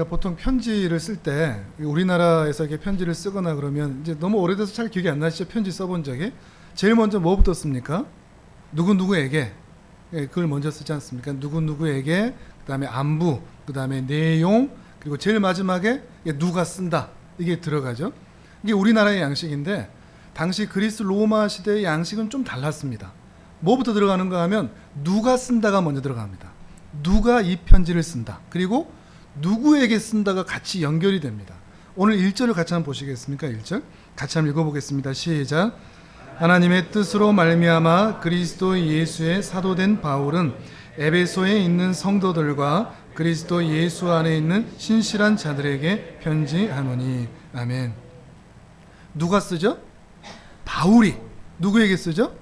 우리가 보통 편지를 쓸 때 우리나라에서 이렇게 편지를 쓰거나 그러면 이제 너무 오래돼서 잘 기억이 안 나시죠? 편지 써본 적이 제일 먼저 뭐부터 씁니까? 누구 누구에게, 예, 그걸 먼저 쓰지 않습니까? 누구 누구에게, 그다음에 안부, 그다음에 내용, 그리고 제일 마지막에 누가 쓴다, 이게 들어가죠. 이게 우리나라의 양식인데 당시 그리스 로마 시대의 양식은 좀 달랐습니다. 뭐부터 들어가는가 하면 누가 쓴다가 먼저 들어갑니다. 누가 이 편지를 쓴다, 그리고 누구에게 쓴다가 같이 연결이 됩니다. 오늘 1절을 같이 한번 보시겠습니까? 1절 같이 한번 읽어보겠습니다. 시작. 하나님의 뜻으로 말미암아 그리스도 예수의 사도된 바울은 에베소에 있는 성도들과 그리스도 예수 안에 있는 신실한 자들에게 편지하노니. 아멘. 누가 쓰죠? 바울이. 누구에게 쓰죠?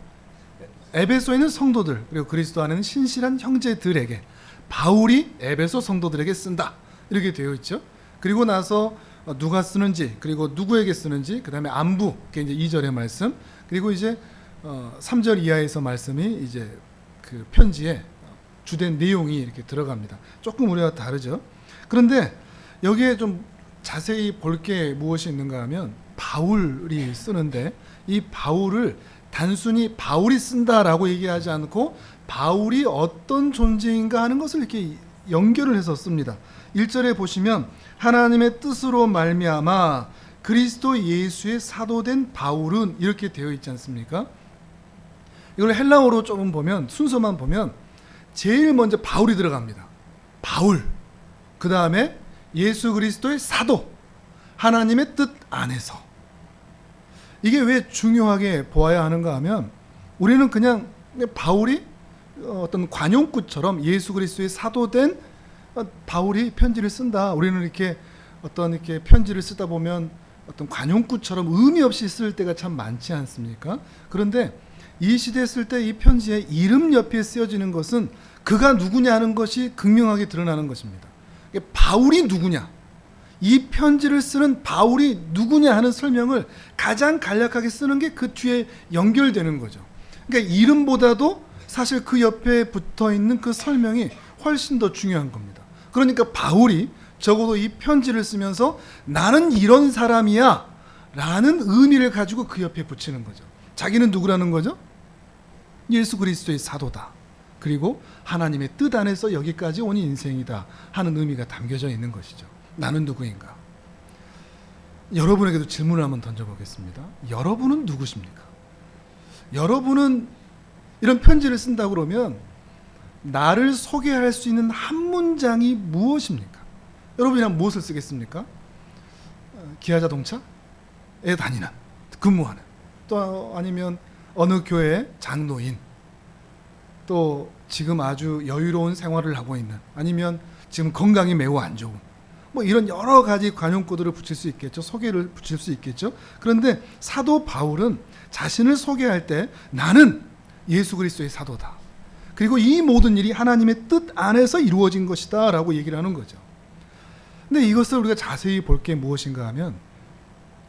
에베소에 있는 성도들, 그리고 그리스도 안에 있는 신실한 형제들에게, 바울이 에베소 성도들에게 쓴다, 이렇게 되어 있죠. 그리고 나서 누가 쓰는지, 그리고 누구에게 쓰는지, 그 다음에 안부, 그게 이제 2절의 말씀, 그리고 이제 3절 이하에서 말씀이 이제 그 편지에 주된 내용이 이렇게 들어갑니다. 조금 우리와 다르죠. 그런데 여기에 좀 자세히 볼 게 무엇이 있는가 하면 바울이 쓰는데, 이 바울을 단순히 바울이 쓴다라고 얘기하지 않고 바울이 어떤 존재인가 하는 것을 이렇게 연결을 해서 씁니다. 1절에 보시면 하나님의 뜻으로 말미암아 그리스도 예수의 사도된 바울은, 이렇게 되어 있지 않습니까? 이걸 헬라어로 조금 보면, 순서만 보면 제일 먼저 바울이 들어갑니다. 바울, 그 다음에 예수 그리스도의 사도, 하나님의 뜻 안에서. 이게 왜 중요하게 보아야 하는가 하면, 우리는 그냥 바울이 어떤 관용구처럼 예수 그리스도의 사도된 바울이 편지를 쓴다, 우리는 이렇게 어떤 이렇게 편지를 쓰다 보면 어떤 관용구처럼 의미 없이 쓸 때가 참 많지 않습니까? 그런데 이 시대에 쓸 때 이 편지에 이름 옆에 쓰여지는 것은 그가 누구냐 하는 것이 극명하게 드러나는 것입니다. 바울이 누구냐, 이 편지를 쓰는 바울이 누구냐 하는 설명을 가장 간략하게 쓰는 게 그 뒤에 연결되는 거죠. 그러니까 이름보다도 사실 그 옆에 붙어 있는 그 설명이 훨씬 더 중요한 겁니다. 그러니까 바울이 적어도 이 편지를 쓰면서 나는 이런 사람이야 라는 의미를 가지고 그 옆에 붙이는 거죠. 자기는 누구라는 거죠? 예수 그리스도의 사도다, 그리고 하나님의 뜻 안에서 여기까지 온 인생이다 하는 의미가 담겨져 있는 것이죠. 나는 누구인가? 여러분에게도 질문을 한번 던져보겠습니다. 여러분은 누구십니까? 여러분은 이런 편지를 쓴다고 그러면 나를 소개할 수 있는 한 문장이 무엇입니까? 여러분이랑 무엇을 쓰겠습니까? 기아자동차에 다니는, 근무하는, 또 아니면 어느 교회 장로인, 또 지금 아주 여유로운 생활을 하고 있는, 아니면 지금 건강이 매우 안 좋은, 뭐 이런 여러 가지 관용구들을 붙일 수 있겠죠. 소개를 붙일 수 있겠죠. 그런데 사도 바울은 자신을 소개할 때 나는 예수 그리스도의 사도다, 그리고 이 모든 일이 하나님의 뜻 안에서 이루어진 것이다 라고 얘기를 하는 거죠. 근데 이것을 우리가 자세히 볼 게 무엇인가 하면,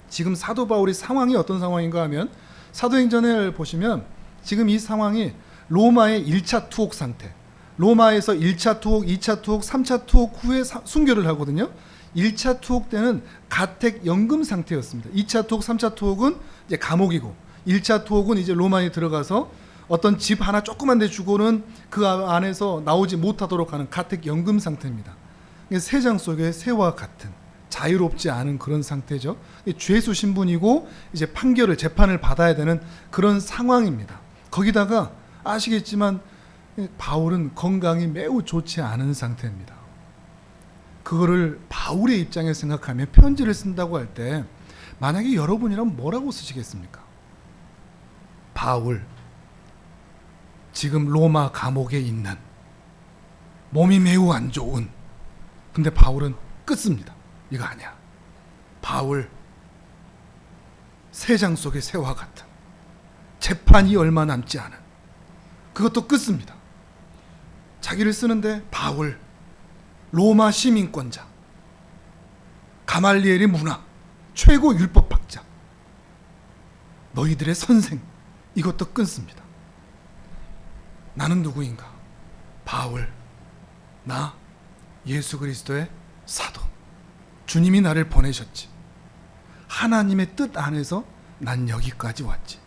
지금 사도 바울의 상황이 어떤 상황인가 하면, 사도행전을 보시면 지금 이 상황이 로마의 1차 투옥 상태, 로마에서 1차 투옥, 2차 투옥, 3차 투옥 후에 순교를 하거든요. 1차 투옥 때는 가택 연금 상태였습니다. 2차 투옥, 3차 투옥은 이제 감옥이고, 1차 투옥은 이제 로마에 들어가서 어떤 집 하나 조그만 데 주고는 그 안에서 나오지 못하도록 하는 가택 연금 상태입니다. 새장 속의 새와 같은 자유롭지 않은 그런 상태죠. 죄수 신분이고 이제 판결을, 재판을 받아야 되는 그런 상황입니다. 거기다가 아시겠지만 바울은 건강이 매우 좋지 않은 상태입니다. 그거를 바울의 입장에서 생각하면 편지를 쓴다고 할 때 만약에 여러분이라면 뭐라고 쓰시겠습니까? 바울, 지금 로마 감옥에 있는, 몸이 매우 안 좋은, 근데 바울은 끝습니다. 이거 아니야. 바울, 새장 속의 새와 같은, 재판이 얼마 남지 않은, 그것도 끝습니다. 자기를 쓰는데 바울, 로마 시민권자, 가말리엘의 문화, 최고 율법학자, 너희들의 선생, 이것도 끊습니다. 나는 누구인가? 바울, 나 예수 그리스도의 사도, 주님이 나를 보내셨지. 하나님의 뜻 안에서 난 여기까지 왔지.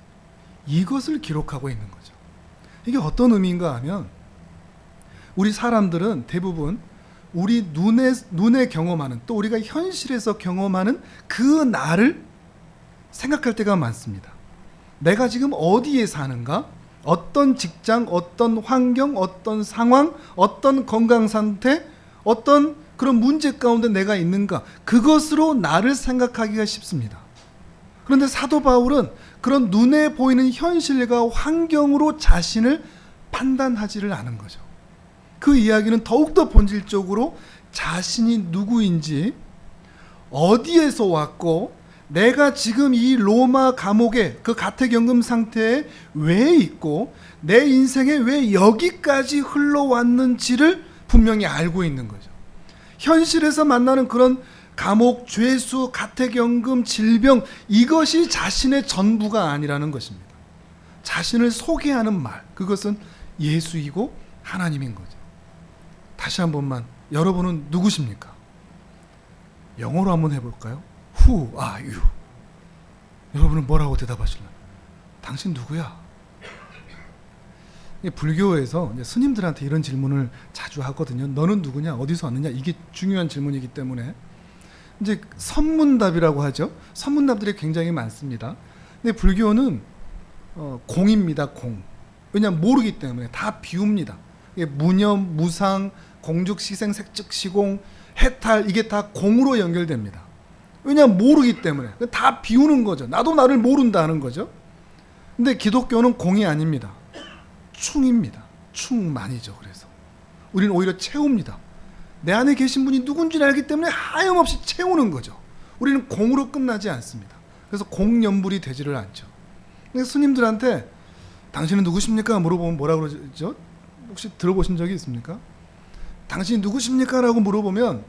이것을 기록하고 있는 거죠. 이게 어떤 의미인가 하면 우리 사람들은 대부분 우리 눈에 경험하는, 또 우리가 현실에서 경험하는 그 나를 생각할 때가 많습니다. 내가 지금 어디에 사는가? 어떤 직장, 어떤 환경, 어떤 상황, 어떤 건강 상태, 어떤 그런 문제 가운데 내가 있는가? 그것으로 나를 생각하기가 쉽습니다. 그런데 사도 바울은 그런 눈에 보이는 현실과 환경으로 자신을 판단하지를 않은 거죠. 그 이야기는 더욱더 본질적으로 자신이 누구인지, 어디에서 왔고 내가 지금 이 로마 감옥의 그 가택연금 상태에 왜 있고 내 인생에 왜 여기까지 흘러왔는지를 분명히 알고 있는 거죠. 현실에서 만나는 그런 감옥, 죄수, 가택연금, 질병, 이것이 자신의 전부가 아니라는 것입니다. 자신을 소개하는 말, 그것은 예수이고 하나님인 거죠. 다시 한 번만, 여러분은 누구십니까? 영어로 한번 해볼까요? Who are you? 여러분은 뭐라고 대답하실래요? 당신 누구야? 불교에서 스님들한테 이런 질문을 자주 하거든요. 너는 누구냐? 어디서 왔느냐? 이게 중요한 질문이기 때문에 이제 선문답이라고 하죠. 선문답들이 굉장히 많습니다. 근데 불교는 공입니다. 공. 왜냐하면 모르기 때문에 다 비웁니다. 무념, 무상, 공죽, 시생, 색즉, 시공, 해탈, 이게 다 공으로 연결됩니다. 왜냐하면 모르기 때문에 다 비우는 거죠. 나도 나를 모른다는 거죠. 근데 기독교는 공이 아닙니다. 충입니다. 충만이죠. 그래서 우리는 오히려 채웁니다. 내 안에 계신 분이 누군지 알기 때문에 하염없이 채우는 거죠. 우리는 공으로 끝나지 않습니다. 그래서 공연불이 되지를 않죠. 근데 스님들한테 당신은 누구십니까? 물어보면 뭐라고 그러죠? 혹시 들어보신 적이 있습니까? 당신이 누구십니까? 라고 물어보면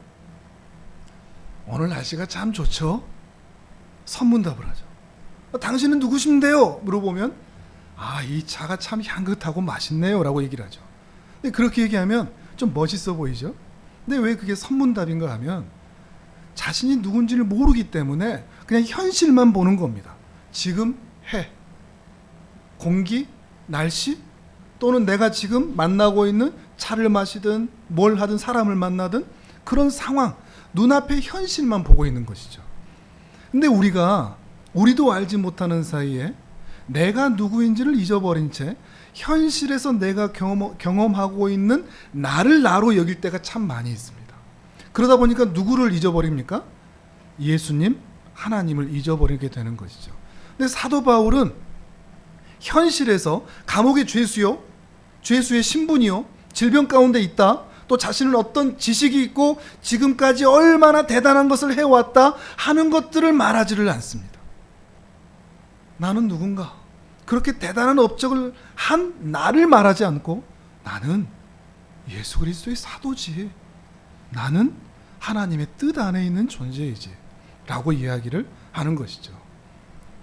오늘 날씨가 참 좋죠? 선문답을 하죠. 당신은 누구신데요? 물어보면 이 차가 참 향긋하고 맛있네요 라고 얘기를 하죠. 근데 그렇게 얘기하면 좀 멋있어 보이죠? 근데 왜 그게 선문답인가 하면 자신이 누군지를 모르기 때문에 그냥 현실만 보는 겁니다. 지금 해, 공기, 날씨, 또는 내가 지금 만나고 있는 차를 마시든 뭘 하든 사람을 만나든 그런 상황, 눈앞의 현실만 보고 있는 것이죠. 근데 우리도 알지 못하는 사이에 내가 누구인지를 잊어버린 채 현실에서 내가 경험하고 있는 나를 나로 여길 때가 참 많이 있습니다. 그러다 보니까 누구를 잊어버립니까? 예수님, 하나님을 잊어버리게 되는 것이죠. 근데 사도 바울은 현실에서 감옥의 죄수요, 죄수의 신분이요, 질병 가운데 있다, 또 자신은 어떤 지식이 있고 지금까지 얼마나 대단한 것을 해왔다 하는 것들을 말하지를 않습니다. 나는 누군가, 그렇게 대단한 업적을 한 나를 말하지 않고 나는 예수 그리스도의 사도지, 나는 하나님의 뜻 안에 있는 존재이지 라고 이야기를 하는 것이죠.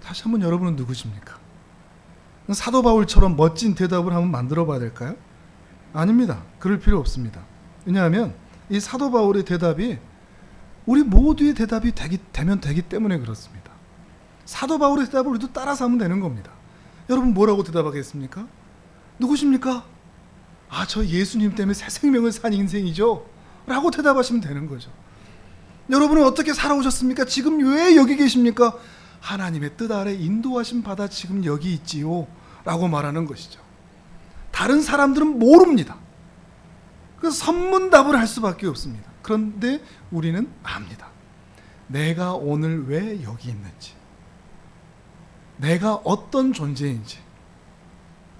다시 한번 여러분은 누구십니까? 사도 바울처럼 멋진 대답을 한번 만들어 봐야 될까요? 아닙니다. 그럴 필요 없습니다. 왜냐하면 이 사도 바울의 대답이 우리 모두의 대답이 되면 되기 때문에 그렇습니다. 사도 바울의 대답을 우리도 따라서 하면 되는 겁니다. 여러분 뭐라고 대답하겠습니까? 누구십니까? 저 예수님 때문에 새 생명을 산 인생이죠 라고 대답하시면 되는 거죠. 여러분은 어떻게 살아오셨습니까? 지금 왜 여기 계십니까? 하나님의 뜻 아래 인도하심 받아 지금 여기 있지요 라고 말하는 것이죠. 다른 사람들은 모릅니다. 그래서 선문답을 할 수밖에 없습니다. 그런데 우리는 압니다. 내가 오늘 왜 여기 있는지, 내가 어떤 존재인지,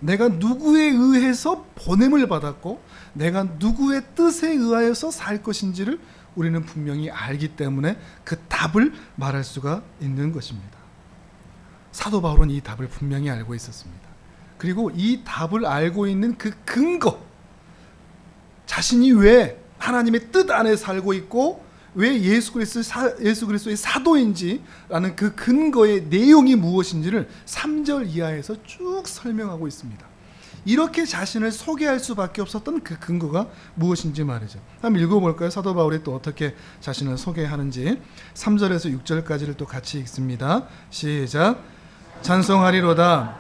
내가 누구에 의해서 보냄을 받았고 내가 누구의 뜻에 의하여서 살 것인지를 우리는 분명히 알기 때문에 그 답을 말할 수가 있는 것입니다. 사도 바울은 이 답을 분명히 알고 있었습니다. 그리고 이 답을 알고 있는 그 근거, 자신이 왜 하나님의 뜻 안에 살고 있고 왜 예수 그리스도의 사도인지라는 그 근거의 내용이 무엇인지를 3절 이하에서 쭉 설명하고 있습니다. 이렇게 자신을 소개할 수밖에 없었던 그 근거가 무엇인지 말이죠. 한번 읽어볼까요? 사도 바울이 또 어떻게 자신을 소개하는지. 3절에서 6절까지를 또 같이 읽습니다. 시작. 찬송하리로다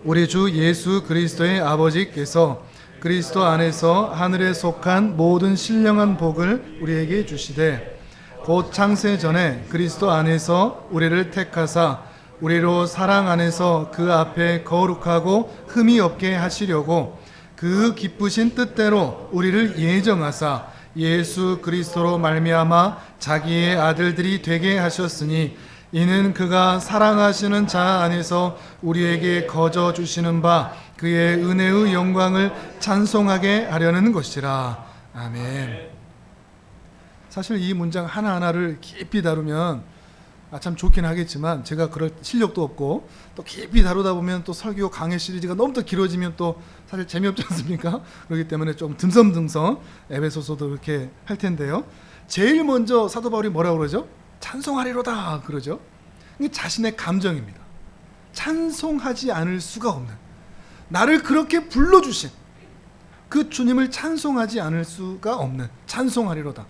우리 주 예수 그리스도의 아버지께서 그리스도 안에서 하늘에 속한 모든 신령한 복을 우리에게 주시되 곧 창세 전에 그리스도 안에서 우리를 택하사 우리로 사랑 안에서 그 앞에 거룩하고 흠이 없게 하시려고 그 기쁘신 뜻대로 우리를 예정하사 예수 그리스도로 말미암아 자기의 아들들이 되게 하셨으니 이는 그가 사랑하시는 자 안에서 우리에게 거저 주시는 바 그의 은혜의 영광을 찬송하게 하려는 것이라. 아멘. 사실 이 문장 하나하나를 깊이 다루면 참 좋긴 하겠지만 제가 그럴 실력도 없고 또 깊이 다루다 보면 또 설교 강의 시리즈가 너무 더 길어지면 또 사실 재미없지 않습니까? 그렇기 때문에 좀 듬성듬성 에베소서도 그렇게 할 텐데요. 제일 먼저 사도 바울이 뭐라고 그러죠? 찬송하리로다 그러죠. 이게 자신의 감정입니다. 찬송하지 않을 수가 없는, 나를 그렇게 불러주신 그 주님을 찬송하지 않을 수가 없는, 찬송하리로다.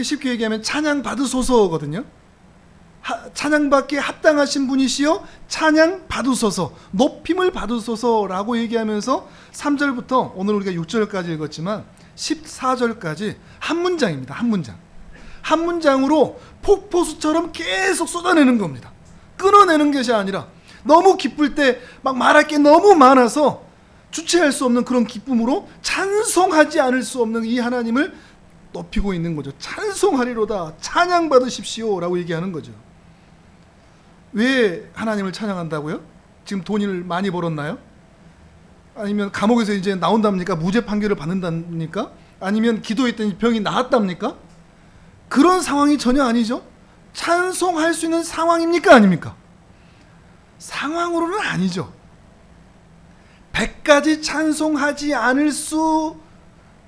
쉽게 얘기하면 찬양 받으소서거든요. 찬양받기에 합당하신 분이시여 찬양 받으소서, 높임을 받으소서라고 얘기하면서 3절부터 오늘 우리가 6절까지 읽었지만 14절까지 한 문장입니다. 한 문장. 한 문장으로 폭포수처럼 계속 쏟아내는 겁니다. 끊어내는 것이 아니라 너무 기쁠 때 막 말할 게 너무 많아서 주체할 수 없는 그런 기쁨으로 찬송하지 않을 수 없는 이 하나님을 높이고 있는 거죠. 찬송하리로다, 찬양 받으십시오 라고 얘기하는 거죠. 왜 하나님을 찬양한다고요? 지금 돈을 많이 벌었나요? 아니면 감옥에서 이제 나온답니까? 무죄 판결을 받는답니까? 아니면 기도했더니 병이 나았답니까? 그런 상황이 전혀 아니죠. 찬송할 수 있는 상황입니까? 아닙니까? 상황으로는 아니죠. 100가지 찬송하지 않을 수,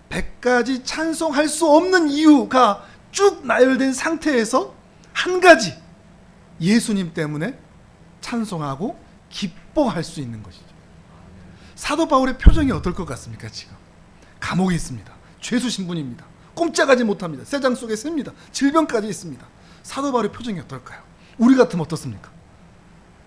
100가지 찬송할 수 없는 이유가 쭉 나열된 상태에서 한 가지, 예수님 때문에 찬송하고 기뻐할 수 있는 것이죠. 사도 바울의 표정이 어떨 것 같습니까? 지금 감옥에 있습니다. 죄수 신분입니다. 꼼짝하지 못합니다. 세장 속에 셉니다. 질병까지 있습니다. 사도 바울의 표정이 어떨까요? 우리 같으면 어떻습니까?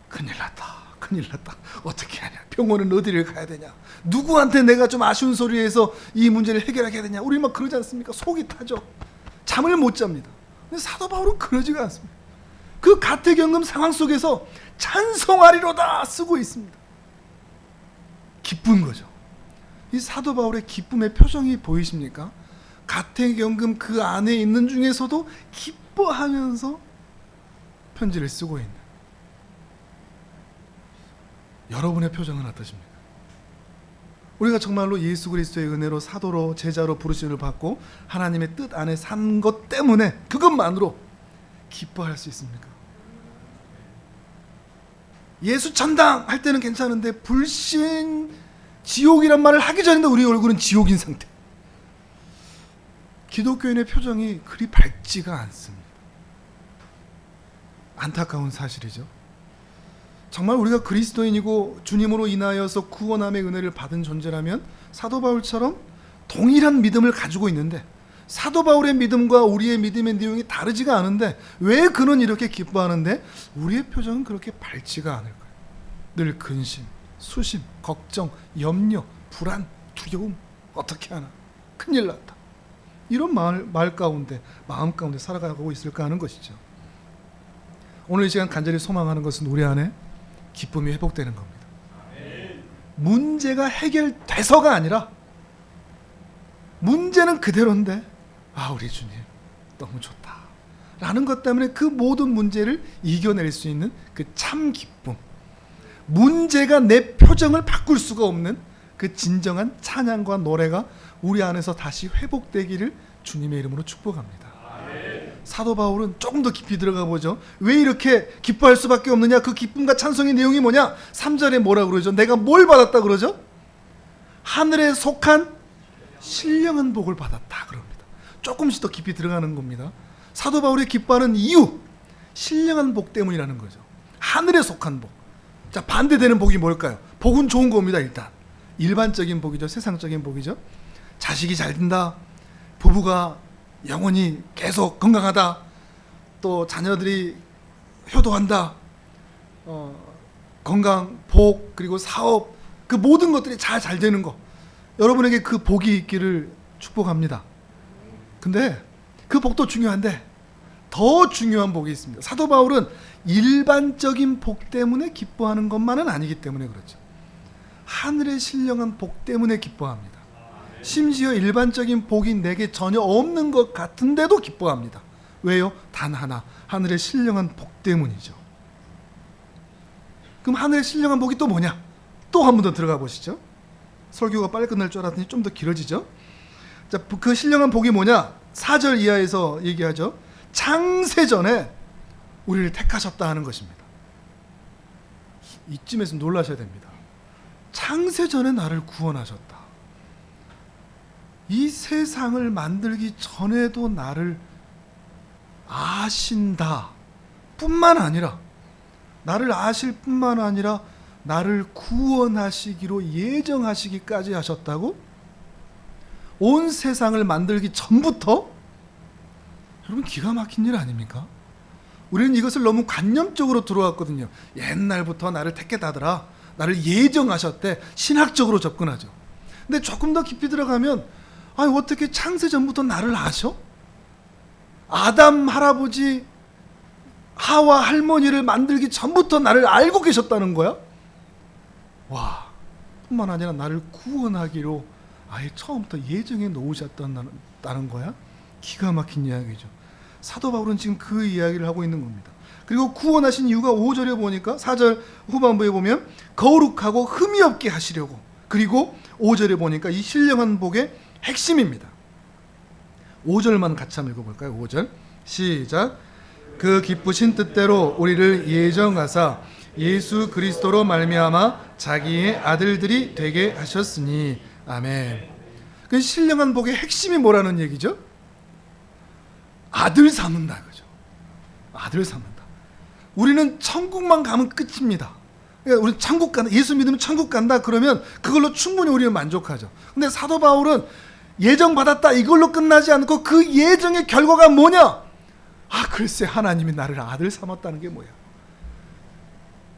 큰일 났다. 큰일 났다. 어떻게 하냐? 병원은 어디를 가야 되냐? 누구한테 내가 좀 아쉬운 소리해서 이 문제를 해결하게 되냐? 우리 막 그러지 않습니까? 속이 타죠. 잠을 못 잡니다. 근데 사도 바울은 그러지가 않습니다. 그 가택연금 상황 속에서 찬송하리로다 쓰고 있습니다. 기쁜 거죠. 이 사도 바울의 기쁨의 표정이 보이십니까? 가택연금 그 안에 있는 중에서도 기뻐하면서 편지를 쓰고 있는 여러분의 표정은 어떠십니까? 우리가 정말로 예수 그리스도의 은혜로 사도로 제자로 부르심을 받고 하나님의 뜻 안에 산 것 때문에 그것만으로 기뻐할 수 있습니까? 예수 천당 할 때는 괜찮은데 불신, 지옥이란 말을 하기 전인데 우리 얼굴은 지옥인 상태. 기독교인의 표정이 그리 밝지가 않습니다. 안타까운 사실이죠. 정말 우리가 그리스도인이고 주님으로 인하여서 구원함의 은혜를 받은 존재라면 사도 바울처럼 동일한 믿음을 가지고 있는데 사도 바울의 믿음과 우리의 믿음의 내용이 다르지가 않은데 왜 그는 이렇게 기뻐하는데 우리의 표정은 그렇게 밝지가 않을까요? 늘 근심, 수심, 걱정, 염려, 불안, 두려움, 어떻게 하나, 큰일 났다, 이런 말 가운데, 마음 가운데 살아가고 있을까 하는 것이죠. 오늘 이 시간 간절히 소망하는 것은 우리 안에 기쁨이 회복되는 겁니다. 문제가 해결돼서가 아니라 문제는 그대로인데 우리 주님 너무 좋다 라는 것 때문에 그 모든 문제를 이겨낼 수 있는 그 참 기쁨, 문제가 내 표정을 바꿀 수가 없는 그 진정한 찬양과 노래가 우리 안에서 다시 회복되기를 주님의 이름으로 축복합니다. 사도 바울은 조금 더 깊이 들어가 보죠. 왜 이렇게 기뻐할 수밖에 없느냐? 그 기쁨과 찬송의 내용이 뭐냐? 3절에 뭐라고 그러죠? 내가 뭘 받았다 그러죠? 하늘에 속한 신령한 복을 받았다 그럽니다. 조금씩 더 깊이 들어가는 겁니다. 사도 바울이 기뻐하는 이유, 신령한 복 때문이라는 거죠. 하늘에 속한 복. 자, 반대되는 복이 뭘까요? 복은 좋은 겁니다. 일단 일반적인 복이죠. 세상적인 복이죠. 자식이 잘 된다, 부부가 영원히 계속 건강하다, 또 자녀들이 효도한다, 건강, 복, 그리고 사업, 그 모든 것들이 잘 되는 거, 여러분에게 그 복이 있기를 축복합니다. 근데 그 복도 중요한데 더 중요한 복이 있습니다. 사도 바울은 일반적인 복 때문에 기뻐하는 것만은 아니기 때문에 그렇죠. 하늘의 신령한 복 때문에 기뻐합니다. 심지어 일반적인 복이 내게 전혀 없는 것 같은데도 기뻐합니다. 왜요? 단 하나, 하늘의 신령한 복 때문이죠. 그럼 하늘의 신령한 복이 또 뭐냐? 또 한 번 더 들어가 보시죠. 설교가 빨리 끝날 줄 알았더니 좀 더 길어지죠. 자, 그 신령한 복이 뭐냐? 4절 이하에서 얘기하죠. 창세전에 우리를 택하셨다 하는 것입니다. 이쯤에서 놀라셔야 됩니다. 창세전에 나를 구원하셨다. 이 세상을 만들기 전에도 나를 아신다 뿐만 아니라, 나를 아실 뿐만 아니라 나를 구원하시기로 예정하시기까지 하셨다고? 온 세상을 만들기 전부터? 여러분, 기가 막힌 일 아닙니까? 우리는 이것을 너무 관념적으로 들어왔거든요. 옛날부터 나를 택했다더라, 나를 예정하셨대, 신학적으로 접근하죠. 근데 조금 더 깊이 들어가면, 아니 어떻게 창세전부터 나를 아셔? 아담 할아버지, 하와 할머니를 만들기 전부터 나를 알고 계셨다는 거야? 와, 뿐만 아니라 나를 구원하기로 아예 처음부터 예정해 놓으셨다는 거야? 기가 막힌 이야기죠. 사도 바울은 지금 그 이야기를 하고 있는 겁니다. 그리고 구원하신 이유가 5절에 보니까, 4절 후반부에 보면 거룩하고 흠이 없게 하시려고, 그리고 5절에 보니까 이 신령한 복의 핵심입니다. 5절만 같이 한번 읽어볼까요? 5절 시작. 그 기쁘신 뜻대로 우리를 예정하사 예수 그리스도로 말미암아 자기의 아들들이 되게 하셨으니 아멘. 그 신령한 복의 핵심이 뭐라는 얘기죠? 아들 삼는다, 그죠? 아들 삼는다. 우리는 천국만 가면 끝입니다. 그러니까 우리는 천국 간다, 예수 믿으면 천국 간다, 그러면 그걸로 충분히 우리는 만족하죠. 근데 사도 바울은 예정 받았다 이걸로 끝나지 않고 그 예정의 결과가 뭐냐? 글쎄, 하나님이 나를 아들 삼았다는 게 뭐야?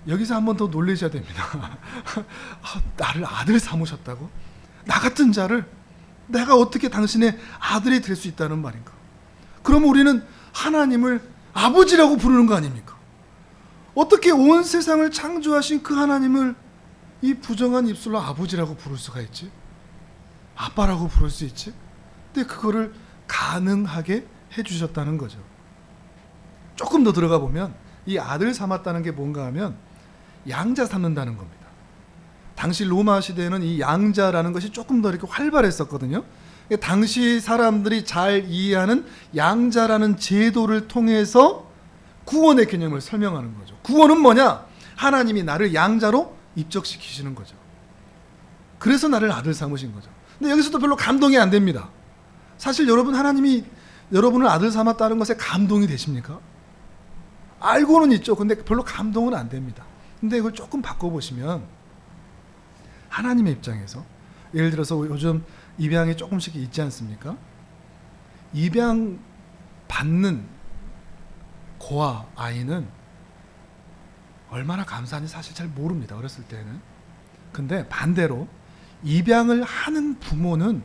여기서 한 번 더 놀라셔야 됩니다. 나를 아들 삼으셨다고? 나 같은 자를 내가 어떻게 당신의 아들이 될 수 있다는 말인가? 그러면 우리는 하나님을 아버지라고 부르는 거 아닙니까? 어떻게 온 세상을 창조하신 그 하나님을 이 부정한 입술로 아버지라고 부를 수가 있지? 아빠라고 부를 수 있지? 근데 그거를 가능하게 해주셨다는 거죠. 조금 더 들어가 보면 이 아들 삼았다는 게 뭔가 하면 양자 삼는다는 겁니다. 당시 로마 시대에는 이 양자라는 것이 조금 더 이렇게 활발했었거든요. 당시 사람들이 잘 이해하는 양자라는 제도를 통해서 구원의 개념을 설명하는 거죠. 구원은 뭐냐? 하나님이 나를 양자로 입적시키시는 거죠. 그래서 나를 아들 삼으신 거죠. 근데 여기서도 별로 감동이 안 됩니다. 사실 여러분, 하나님이 여러분을 아들 삼았다는 것에 감동이 되십니까? 알고는 있죠. 근데 별로 감동은 안 됩니다. 근데 이걸 조금 바꿔보시면, 하나님의 입장에서, 예를 들어서 요즘 입양이 조금씩 있지 않습니까? 입양 받는 고아 아이는 얼마나 감사한지 사실 잘 모릅니다, 어렸을 때는. 근데 반대로 입양을 하는 부모는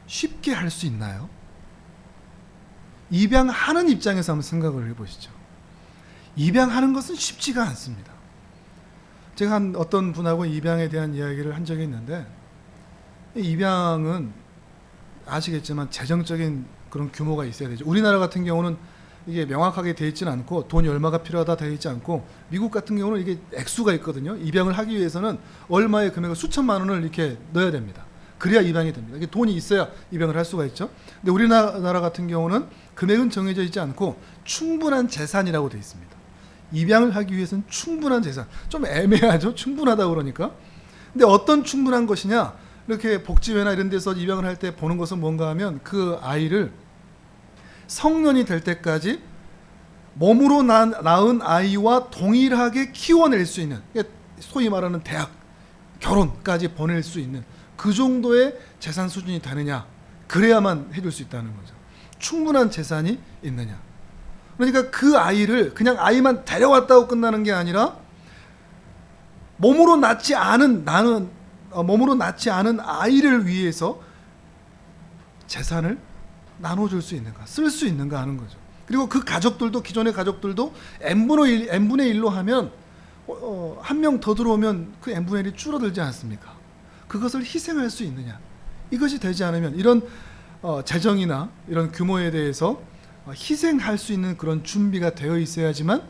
쉽게 할 수 있나요? 입양하는 입장에서 한번 생각을 해보시죠. 입양하는 것은 쉽지가 않습니다. 제가 어떤 분하고 입양에 대한 이야기를 한 적이 있는데, 입양은 아시겠지만 재정적인 그런 규모가 있어야 되죠. 우리나라 같은 경우는 이게 명확하게 되어 있지는 않고, 돈이 얼마가 필요하다 되어 있지 않고, 미국 같은 경우는 이게 액수가 있거든요. 입양을 하기 위해서는 얼마의 금액을 수천만 원을 이렇게 넣어야 됩니다. 그래야 입양이 됩니다. 이게 돈이 있어야 입양을 할 수가 있죠. 근데 우리나라 같은 경우는 금액은 정해져 있지 않고 충분한 재산이라고 되어 있습니다. 입양을 하기 위해서는 충분한 재산. 좀 애매하죠, 충분하다 그러니까. 근데 어떤 충분한 것이냐, 이렇게 복지회나 이런 데서 입양을 할 때 보는 것은 뭔가 하면, 그 아이를 성년이 될 때까지 몸으로 낳은 아이와 동일하게 키워낼 수 있는, 소위 말하는 대학, 결혼까지 보낼 수 있는 그 정도의 재산 수준이 되느냐, 그래야만 해줄 수 있다는 거죠. 충분한 재산이 있느냐. 그러니까 그 아이를 그냥 아이만 데려왔다고 끝나는 게 아니라 몸으로 낳지 않은 아이를 위해서 재산을 나눠줄 수 있는가, 쓸 수 있는가 하는 거죠. 그리고 그 가족들도, 기존의 가족들도 n분의 1로 하면 한 명 더 들어오면 그 n분의 1이 줄어들지 않습니까? 그것을 희생할 수 있느냐. 이것이 되지 않으면 이런 재정이나 이런 규모에 대해서 희생할 수 있는 그런 준비가 되어 있어야지만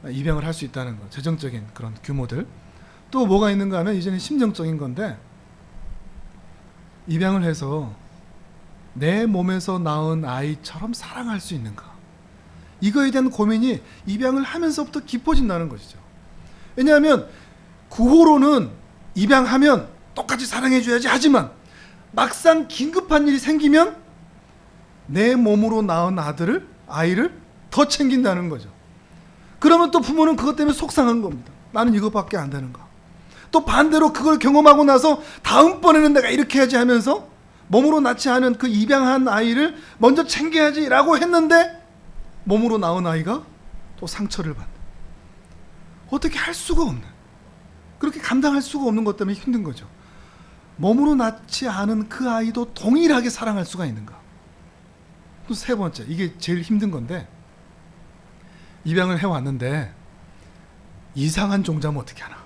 입양을 할 수 있다는 거. 재정적인 그런 규모들. 또 뭐가 있는가 하면 이제는 심정적인 건데, 입양을 해서 내 몸에서 낳은 아이처럼 사랑할 수 있는가. 이거에 대한 고민이 입양을 하면서부터 깊어진다는 것이죠. 왜냐하면 구호로는 입양하면 똑같이 사랑해줘야지 하지만 막상 긴급한 일이 생기면 내 몸으로 낳은 아이를 더 챙긴다는 거죠. 그러면 또 부모는 그것 때문에 속상한 겁니다. 나는 이것밖에 안 되는가. 또 반대로 그걸 경험하고 나서 다음번에는 내가 이렇게 해야지 하면서 몸으로 낳지 않은 그 입양한 아이를 먼저 챙겨야지 라고 했는데 몸으로 낳은 아이가 또 상처를 받는, 어떻게 할 수가 없는, 그렇게 감당할 수가 없는 것 때문에 힘든 거죠. 몸으로 낳지 않은 그 아이도 동일하게 사랑할 수가 있는가. 또 세 번째, 이게 제일 힘든 건데, 입양을 해왔는데 이상한 종자면 어떻게 하나.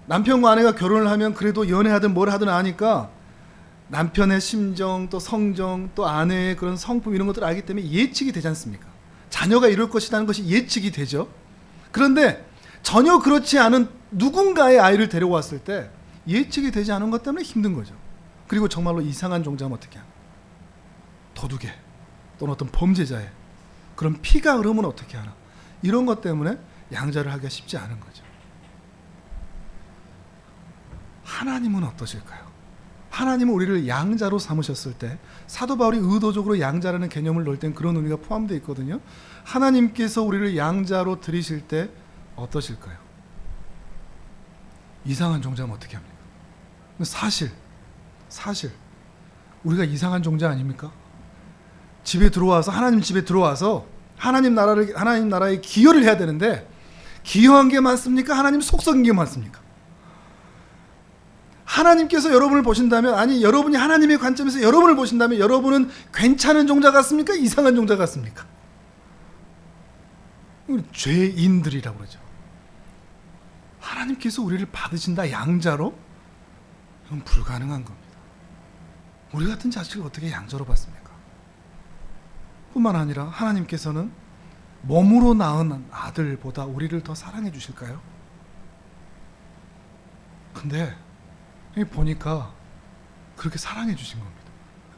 남편과 아내가 결혼을 하면 그래도 연애하든 뭘 하든 아니까 남편의 심정, 또 성정, 또 아내의 그런 성품, 이런 것들을 알기 때문에 예측이 되지 않습니까? 자녀가 이럴 것이라는 것이 예측이 되죠. 그런데 전혀 그렇지 않은 누군가의 아이를 데려왔을 때 예측이 되지 않은 것 때문에 힘든 거죠. 그리고 정말로 이상한 종자면 어떻게 하나. 도둑의 또는 어떤 범죄자의 그런 피가 흐르면 어떻게 하나. 이런 것 때문에 양자를 하기가 쉽지 않은 거죠. 하나님은 어떠실까요? 하나님은 우리를 양자로 삼으셨을 때, 사도 바울이 의도적으로 양자라는 개념을 넣을 땐 그런 의미가 포함되어 있거든요. 하나님께서 우리를 양자로 들이실 때 어떠실까요? 이상한 종자면 어떻게 합니까? 사실 우리가 이상한 종자 아닙니까? 집에 들어와서, 하나님 집에 들어와서 하나님 나라에 기여를 해야 되는데, 기여한 게 많습니까? 하나님 속썩인 게 많습니까? 하나님께서 여러분을 보신다면, 아니 여러분이 하나님의 관점에서 여러분을 보신다면 여러분은 괜찮은 종자 같습니까? 이상한 종자 같습니까? 죄인들이라고 그러죠. 하나님께서 우리를 받으신다 양자로? 이건 불가능한 겁니다. 우리 같은 자식을 어떻게 양자로 받습니까? 뿐만 아니라 하나님께서는 몸으로 낳은 아들보다 우리를 더 사랑해 주실까요? 근데 여기 보니까 그렇게 사랑해 주신 겁니다.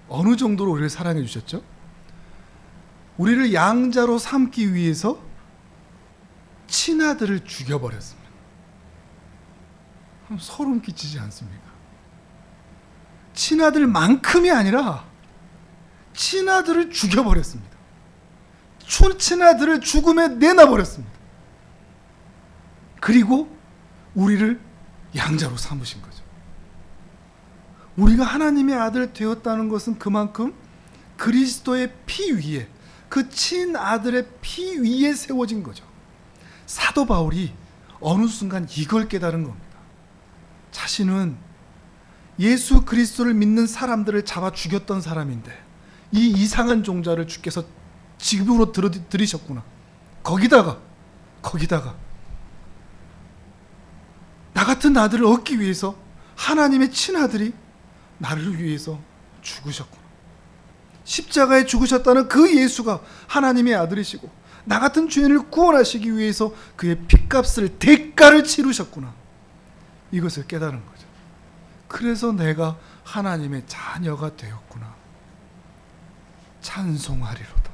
어느 정도로 우리를 사랑해 주셨죠? 우리를 양자로 삼기 위해서 친아들을 죽여버렸습니다. 소름 끼치지 않습니까? 친아들만큼이 아니라 친아들을 죽여버렸습니다. 친아들을 죽음에 내놔버렸습니다. 그리고 우리를 양자로 삼으신 거죠. 우리가 하나님의 아들 되었다는 것은 그만큼 그리스도의 피 위에, 그 친아들의 피 위에 세워진 거죠. 사도 바울이 어느 순간 이걸 깨달은 겁니다. 자신은 예수 그리스도를 믿는 사람들을 잡아 죽였던 사람인데 이 이상한 종자를 주께서 집으로 들이셨구나. 거기다가 나 같은 아들을 얻기 위해서 하나님의 친아들이 나를 위해서 죽으셨구나. 십자가에 죽으셨다는 그 예수가 하나님의 아들이시고 나 같은 죄인을 구원하시기 위해서 그의 핏값을, 대가를 치르셨구나. 이것을 깨달은 거죠. 그래서 내가 하나님의 자녀가 되었구나. 찬송하리로다.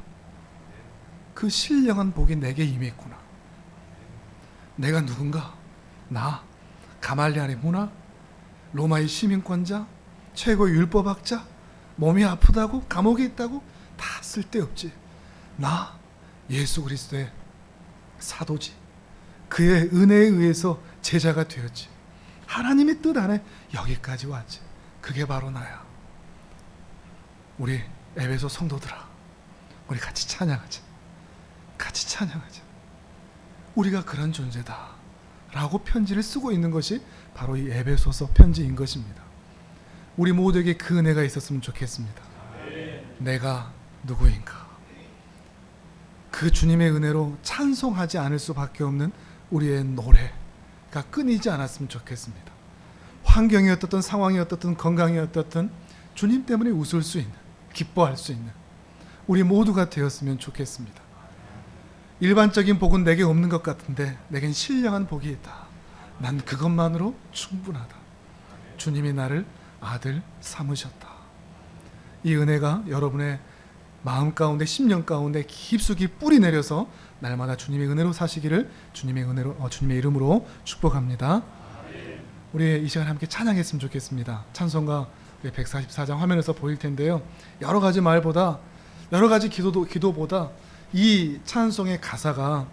그 신령한 복이 내게 임했구나. 내가 누군가? 나 가말리엘의 문화, 로마의 시민권자, 최고의 율법학자, 몸이 아프다고, 감옥에 있다고 다 쓸데없지. 나 예수 그리스도의 사도지. 그의 은혜에 의해서 제자가 되었지. 하나님의 뜻 안에 여기까지 왔지. 그게 바로 나야. 우리 에베소 성도들아, 우리 같이 찬양하자. 같이 찬양하자. 우리가 그런 존재다 라고 편지를 쓰고 있는 것이 바로 이 에베소서 편지인 것입니다. 우리 모두에게 그 은혜가 있었으면 좋겠습니다. 내가 누구인가? 그 주님의 은혜로 찬송하지 않을 수밖에 없는 우리의 노래가 끊이지 않았으면 좋겠습니다. 환경이 어떻든 상황이 어떻든 건강이 어떻든 주님 때문에 웃을 수 있는, 기뻐할 수 있는 우리 모두가 되었으면 좋겠습니다. 일반적인 복은 내게 없는 것 같은데 내겐 신령한 복이 있다. 난 그것만으로 충분하다. 주님이 나를 아들 삼으셨다. 이 은혜가 여러분의 마음 가운데, 심령 가운데 깊숙이 뿌리 내려서 날마다 주님의 은혜로 사시기를 주님의 이름으로 축복합니다. 우리 이 시간 함께 찬양했으면 좋겠습니다. 찬송가 144장 화면에서 보일 텐데요. 여러 가지 말보다, 여러 가지 기도보다 이 찬송의 가사가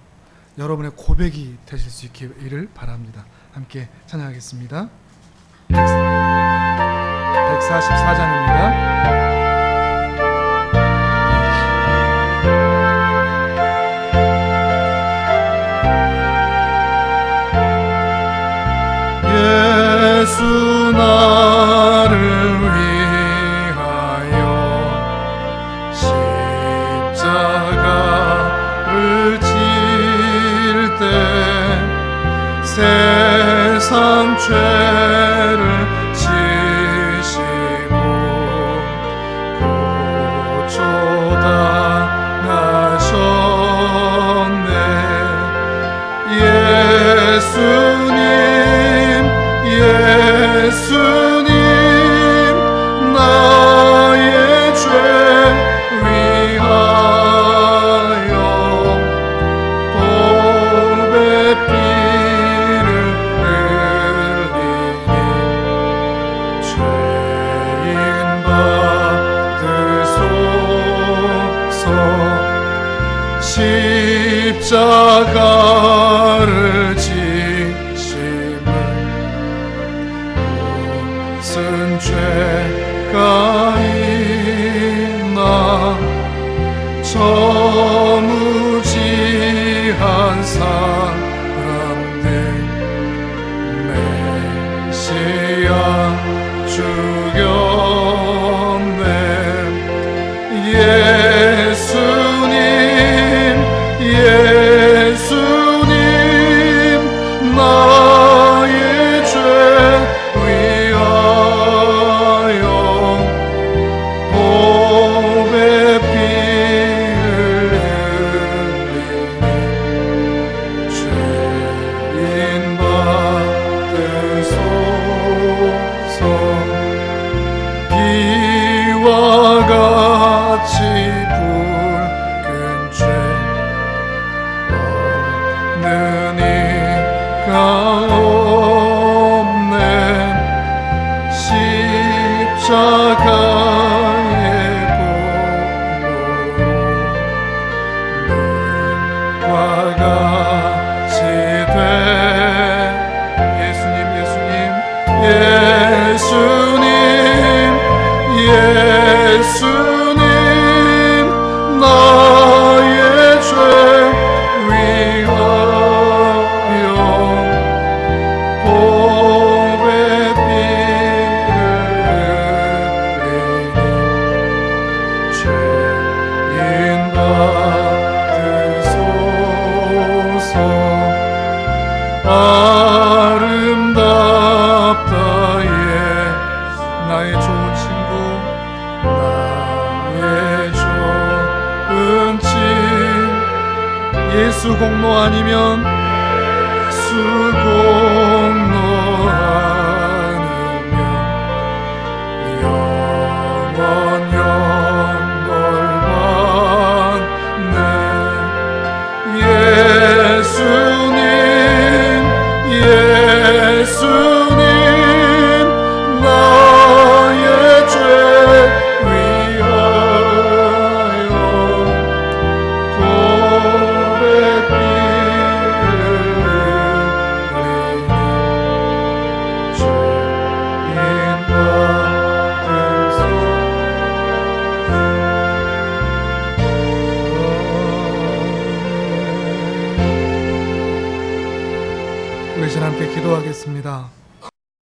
여러분의 고백이 되실 수 있기를 바랍니다. 함께 찬양하겠습니다. 144장입니다. 예수 나를 위하여 십자가를 질 때 세상 죄를 지시고 고초당하셨네. 예수님 나의 죄 위하여 보배 피를 흘리니 죄인 받으소서. 십자가를 지심은 무슨 죄가 있나. 저무지한 사람들 메시아 죽였네. 예수님 나의 죄 위하여 보배 피를 흘리니 죄인 받으소서. 비와 같이 붉은 죄 없는 이가 없네. 십자가의 보혈로 눈과 같이 돼. 예수님 나의 죄 위하여 보배 피를 흘리니 죄인 받으소서. 아름답다 나의 좋은 친구, 나의 좋은 친. 예수 공로 아니면 예수 공로 아니면 영원 영벌 받네. 예수님 나의 죄 위하여 보배 피를 우리 전 함께 기도하겠습니다.